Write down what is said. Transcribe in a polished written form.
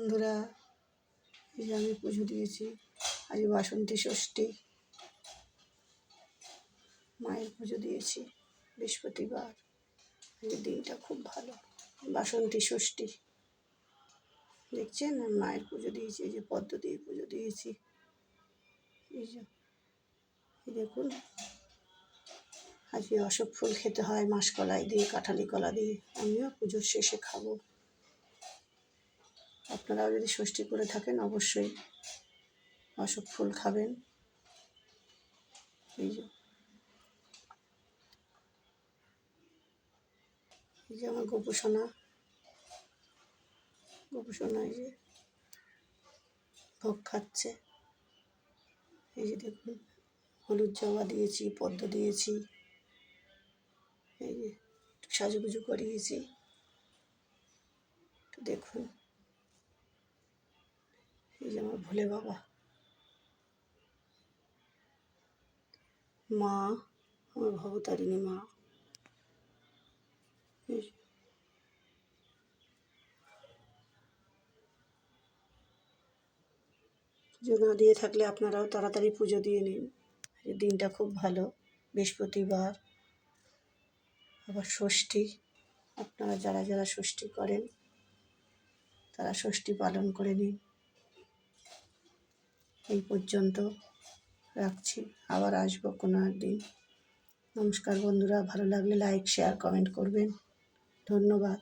বন্ধুরা, এই যে আমি পুজো দিয়েছি। আজ বাসন্তী ষষ্ঠী, মায়ের পুজো দিয়েছি বৃহস্পতিবার। আজকের দিনটা খুব ভালো, বাসন্তী ষষ্ঠী। দেখছেন মায়ের পুজো দিয়েছি, এই যে পদ্ম দিয়ে পুজো দিয়েছি। এই যে দেখুন, আজকে অশোক ফুল খেতে হয় মাসকলাই দিয়ে, কাঁঠালি কলা দিয়ে। আমিও পুজোর শেষে খাবো। আপনারাও যদি ষষ্ঠী করে থাকেন অবশ্যই অশোক ফুল খাবেন। এই যে আমার গোপুসোনা এই যে ভোগ খাচ্ছে। এই যে দেখুন, হলুদ জবা দিয়েছি, পদ্ম দিয়েছি, এই যে একটু সাজুগুজু করিয়েছি। একটু দেখুন, এই যে আমার ভোলে বাবা, মা, আমার ভবতারিণী মা। পুজো না দিয়ে থাকলে আপনারাও তাড়াতাড়ি পুজো দিয়ে নিন। দিনটা খুব ভালো, বৃহস্পতিবার, আবার ষষ্ঠী। আপনারা যারা যারা ষষ্ঠী করেন তারা ষষ্ঠী পালন করে নিন। এই পর্যন্ত রাখছি, আবার আসবো কোনো একদিন। নমস্কার বন্ধুরা, ভালো লাগলে লাইক, শেয়ার, কমেন্ট করবেন। ধন্যবাদ।